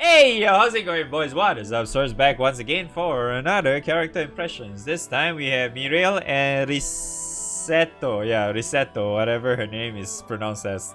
Hey, yo, how's it going, boys? What is up? Sora's back once again for another character impressions. This time we have Mireille and Risette. Yeah, Risette, whatever her name is pronounced as.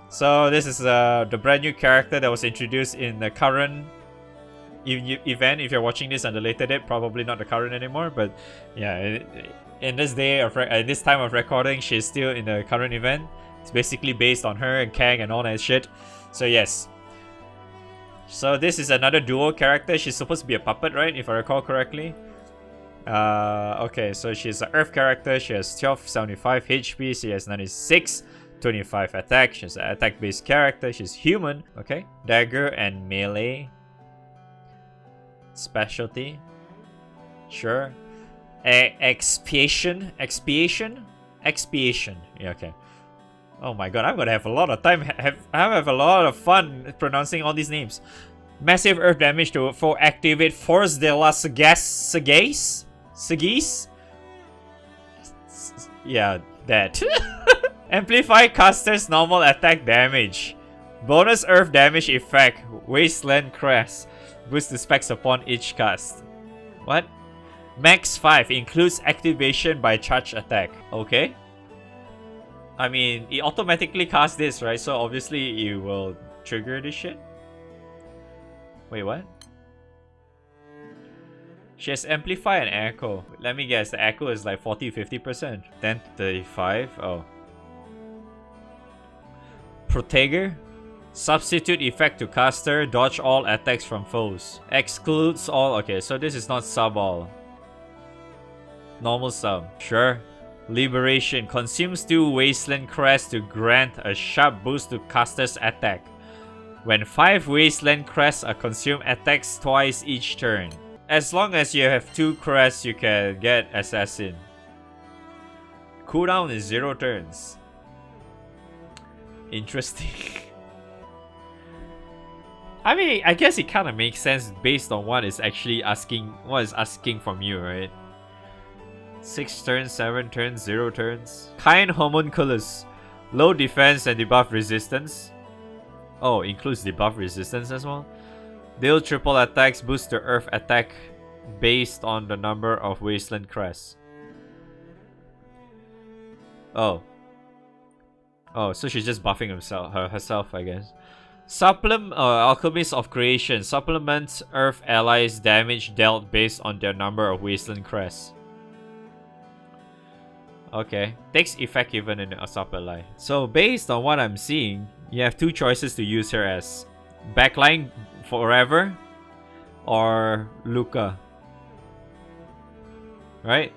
So this is the brand new character that was introduced in the current event. If you're watching this on the later date, probably not the current anymore. But yeah, in this day of this time of recording, she's still in the current event. It's basically based on her and Kang and all that shit. So yes. So this is another duo character. She's supposed to be a puppet, right? If I recall correctly. Okay, so she's an Earth character. She has 1275 HP. She has 9625 attack. She's an attack-based character. She's human. Okay. Dagger and melee. Specialty. Sure. Expiation. Yeah, okay. Oh my god, I'm gonna have a lot of time. I have a lot of fun pronouncing all these names. Massive earth damage to activate Force de la Sagace? Yeah, that. Amplify caster's normal attack damage. Bonus earth damage effect. Wasteland Crest. Boost the specs upon each cast. What? Max 5 includes activation by charge attack. Okay. I mean, it automatically casts this, right? So obviously it will trigger this shit. Wait, what? She has Amplify and Echo. Let me guess, the Echo is like 40-50%. 10 to 35. Oh. Proteger. Substitute effect to caster. Dodge all attacks from foes. Excludes all. Okay, so this is not sub all. Normal sub. Sure. Liberation. Consumes 2 Wasteland Crests to grant a sharp boost to caster's attack. When 5 Wasteland Crests are consumed, attacks twice each turn. As long as you have 2 crests, you can get Assassin. Cooldown is 0 turns. Interesting. I mean, I guess it kind of makes sense based on what is asking from you, right? 6 turns, 7 turns, 0 turns. Kind Homunculus. Low defense and debuff resistance. Oh, includes debuff resistance as well. Deal triple attacks, boost the earth attack based on the number of Wasteland Crests. Oh. Oh, so she's just buffing herself, I guess. Alchemist of Creation. Supplements Earth allies damage dealt based on their number of Wasteland Crests. Okay, takes effect even in a sub-ally. So based on what I'm seeing, you have 2 choices to use her as. Backline forever or Luca. Right?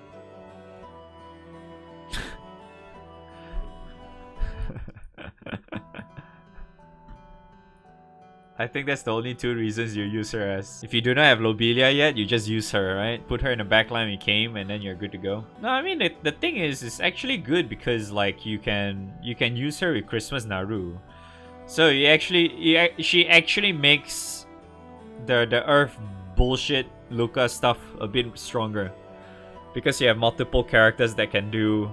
I think that's the only 2 reasons you use her as. If you do not have Lobelia yet, you just use her, right? Put her in the backline we came and then you're good to go. No, I mean the thing is it's actually good because like you can use her with Christmas Naru. So she actually makes the Earth bullshit Luca stuff a bit stronger. Because you have multiple characters that can do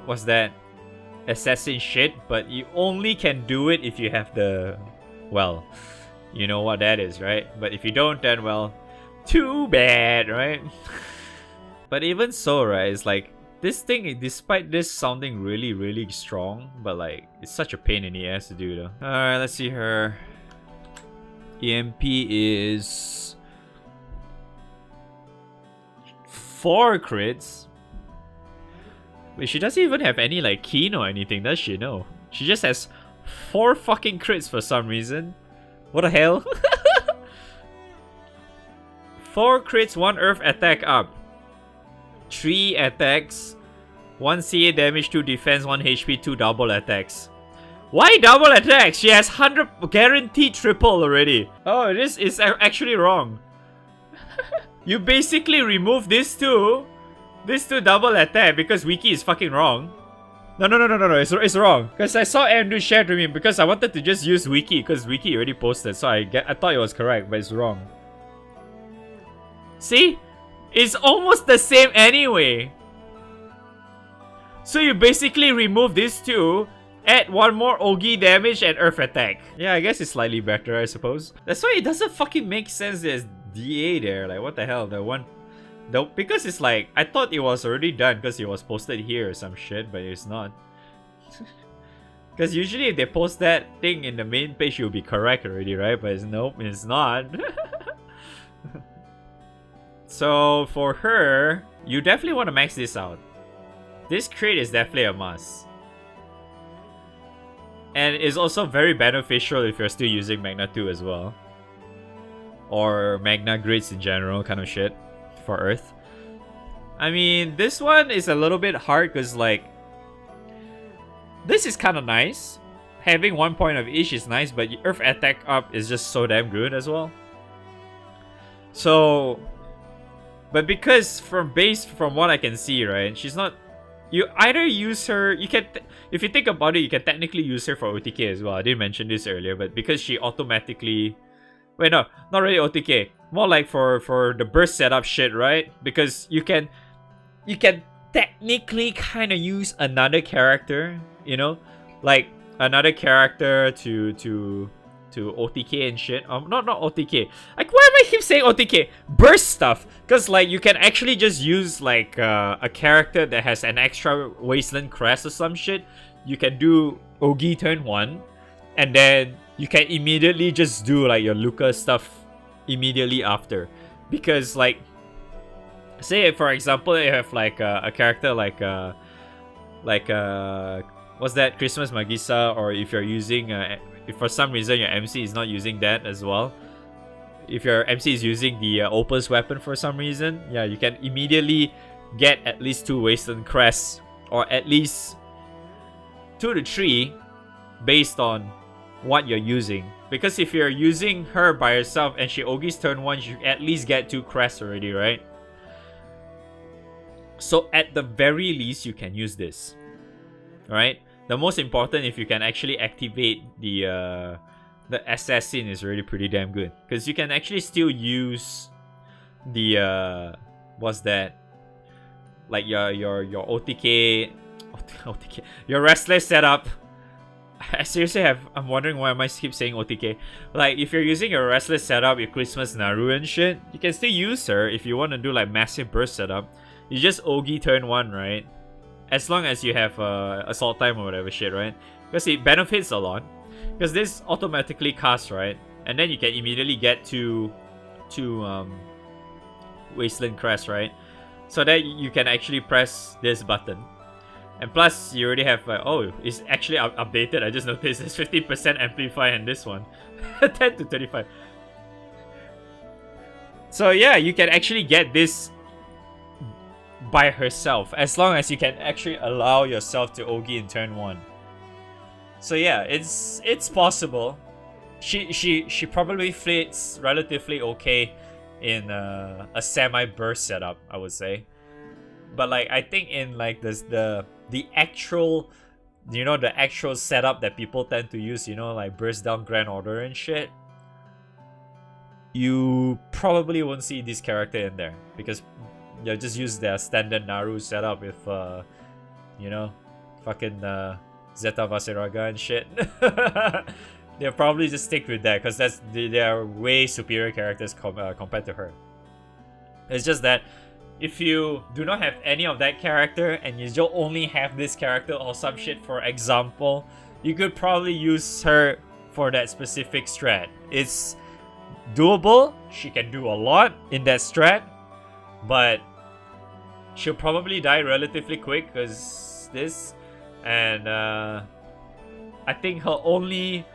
what's that? Assassin shit, but you only can do it if you have the, well, you know what that is, right? But if you don't, then well, too bad, right? But even so, right, it's like this thing, despite this sounding really, really strong, but like it's such a pain in the ass to do though. Alright, let's see her. EMP is 4 crits. Wait, she doesn't even have any like keen or anything, does she? No. She just has 4 fucking crits for some reason. What the hell? 4 crits, 1 earth attack up. 3 attacks. 1 CA damage, 2 defense, 1 HP, 2 double attacks. Why double attacks? She has 100 guaranteed triple already. Oh, this is actually wrong. You basically remove these 2. This 2 double attack because Wiki is fucking wrong. No, it's wrong. Because I saw Andrew share to me because I wanted to just use Wiki because Wiki already posted. So I thought it was correct, but it's wrong. See? It's almost the same anyway. So you basically remove these 2 add one more Ogi damage and Earth attack. Yeah, I guess it's slightly better, I suppose. That's why it doesn't fucking make sense there's DA there. Like, what the hell? Because it's like, I thought it was already done because it was posted here or some shit, but it's not. Because usually if they post that thing in the main page, you'll be correct already, right? But nope, it's not. So for her, you definitely want to max this out. This crate is definitely a must. And it's also very beneficial if you're still using Magna 2 as well. Or Magna grids in general, kind of shit, for Earth. I mean, this one is a little bit hard because, like, this is kind of nice. Having 1 point of each is nice, but Earth attack up is just so damn good as well. So, but because from what I can see, right, she's not. You either use her. You can, if you think about it, you can technically use her for OTK as well. I didn't mention this earlier, but because she automatically. Wait, no, not really OTK. More like for the burst setup shit, right? Because you can technically kind of use another character, you know, like another character to OTK and shit. Not OTK. Like, why am I keep saying OTK? Burst stuff. Because, like, you can actually just use, like, a character that has an extra Wasteland Crest or some shit. You can do Ogi turn 1. And then you can immediately just do, like, your Luca stuff immediately after. Because, like, say, for example, you have, like, a character like, what's that? Christmas Magisa. Or if you're using... if for some reason your MC is not using that as well, if your MC is using the Opus weapon for some reason, yeah, you can immediately get at least 2 Wasteland Crests, or at least 2 to 3 based on what you're using. Because if you're using her by herself and she Ogi's turn 1, you at least get 2 crests already, right? So at the very least, you can use this, right? The most important, if you can actually activate the assassin, is really pretty damn good, because you can actually still use the what's that? Like your OTK, your restless setup. I seriously I'm wondering why I keep saying OTK. Like, if you're using your restless setup, your Christmas Naru and shit, you can still use her if you want to do like massive burst setup. You just Ogi turn 1, right? As long as you have assault time or whatever shit, right? Because it benefits a lot. Because this automatically casts, right? And then you can immediately get to Wasteland Crest, right? So that you can actually press this button. And plus, you already have, oh, it's actually updated. I just noticed there's 50% amplify in this one. 10 to 35. So yeah, you can actually get this by herself, as long as you can actually allow yourself to Ogi in turn 1. So yeah, it's possible. She probably fits relatively okay in a semi-burst setup, I would say. But like, I think in like the actual, you know, the actual setup that people tend to use, you know, like burst down Grand Order and shit, you probably won't see this character in there, because you'll just use their standard Naru setup with, you know, fucking Zeta Vaseraga and shit. They'll probably just stick with that, because they are way superior characters compared to her. It's just that if you do not have any of that character and you just only have this character or some shit, for example, you could probably use her for that specific strat. It's doable. She can do a lot in that strat, but she'll probably die relatively quick because this, and I think her only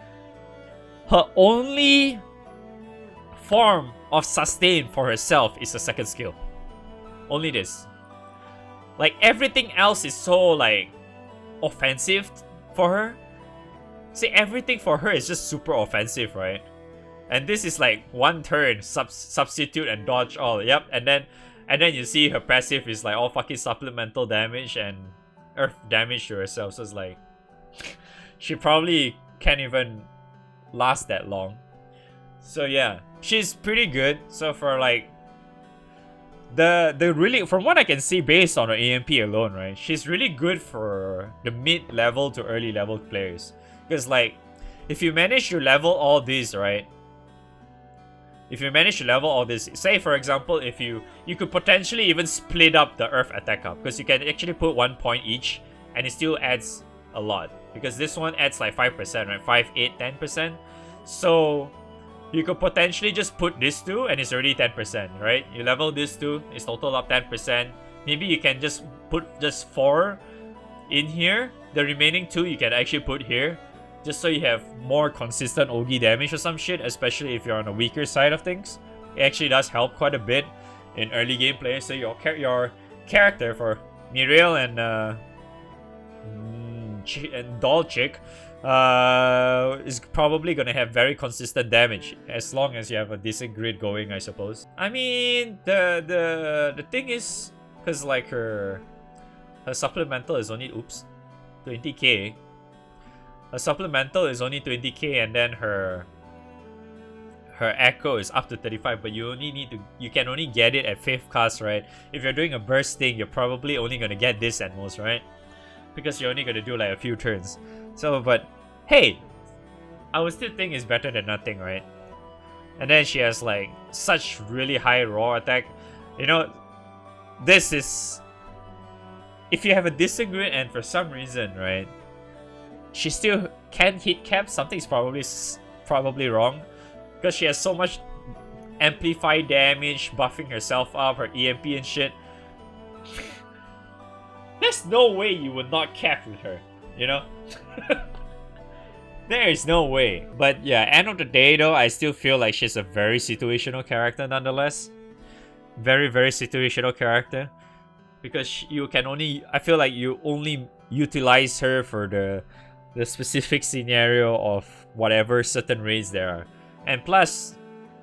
form of sustain for herself is a second skill. Only this. Like, everything else is so like offensive for her. See, everything for her is just super offensive, right? And this is like 1 turn, substitute and dodge all. Yep, and then you see her passive is like all fucking supplemental damage and earth damage to herself. So it's like, she probably can't even last that long. So yeah, she's pretty good. So for like the really, from what I can see based on her AMP alone, right, she's really good for the mid-level to early level players. Because like, if you manage to level all these, right, if you manage to level all this, say for example, if you could potentially even split up the earth attack up, because you can actually put 1 point each and it still adds a lot, because this one adds like 5%, right? 5, 8, 10%. So you could potentially just put this two and it's already 10%, right? You level this two, it's total up 10%. Maybe you can just put just 4 in here. The remaining 2 you can actually put here, just so you have more consistent Ogi damage or some shit, especially if you're on the weaker side of things. It actually does help quite a bit in early gameplay. So your character for Mireille and Doll Chick is probably gonna have very consistent damage as long as you have a decent grid going, I suppose. I mean, the thing is, because like her supplemental is only 20k. Her supplemental is only 20k, and then her echo is up to 35, but you can only get it at 5th cast, right? If you're doing a bursting, you're probably only gonna get this at most, right? Because you're only gonna do like a few turns. So, but hey, I would still think it's better than nothing, right? And then she has like such really high raw attack. You know, this is, if you have a decent grid and for some reason, right, she still can't hit cap, something's probably wrong, because she has so much amplified damage, buffing herself up, her EMP and shit. There's no way you would not cap with her, you know? There is no way. But yeah, end of the day though, I still feel like she's a very situational character nonetheless. Very, very situational character. Because you can only, I feel like you only utilize her for the specific scenario of whatever certain raids there are. And plus,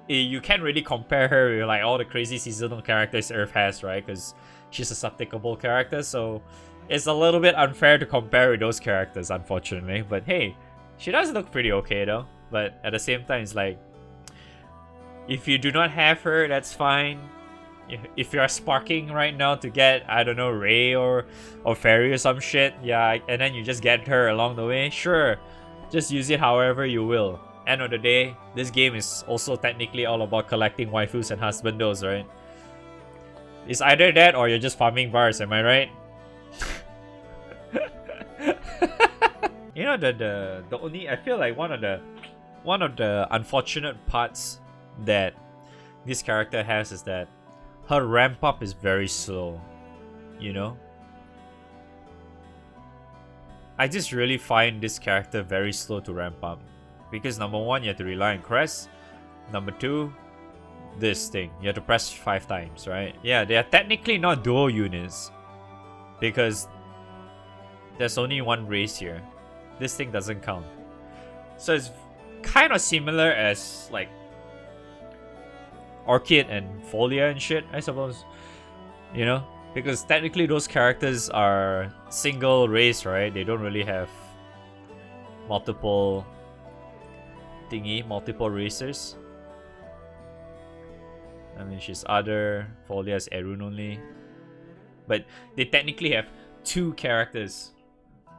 you can't really compare her with like all the crazy seasonal characters Earth has, right? Because she's a sub-tickable character, so it's a little bit unfair to compare with those characters, unfortunately. But hey, she does look pretty okay though. But at the same time, it's like, if you do not have her, that's fine. If you're sparking right now to get, I don't know, Ray or Fairy or some shit, yeah, and then you just get her along the way, sure, just use it however you will. End of the day, this game is also technically all about collecting waifus and husbandos, right? It's either that or you're just farming bars, am I right? You know, the only, I feel like one of the unfortunate parts that this character has is that her ramp up is very slow, you know? I just really find this character very slow to ramp up. Because number 1, you have to rely on crest. Number 2, this thing. You have to press 5 times, right? Yeah, they are technically not dual units. Because there's only one race here. This thing doesn't count. So it's kind of similar as like Orchid and Folia and shit, I suppose. You know? Because technically those characters are single race, right? They don't really have multiple racers. I mean, she's other, Folia's Erun only. But they technically have 2 characters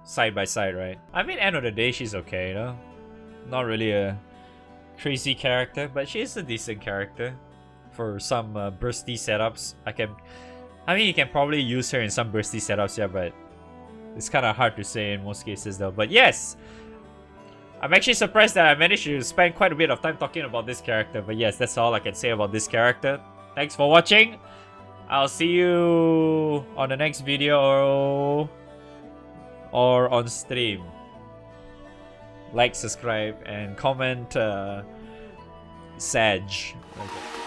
side by side, right? I mean, end of the day, she's okay, you know? Not really a crazy character, but she is a decent character for some bursty setups. I mean, you can probably use her in some bursty setups, yeah, but it's kind of hard to say in most cases though. But yes, I'm actually surprised that I managed to spend quite a bit of time talking about this character. But yes, that's all I can say about this character. Thanks for watching. I'll see you on the next video or on stream. Like, subscribe, and comment Sag. Okay.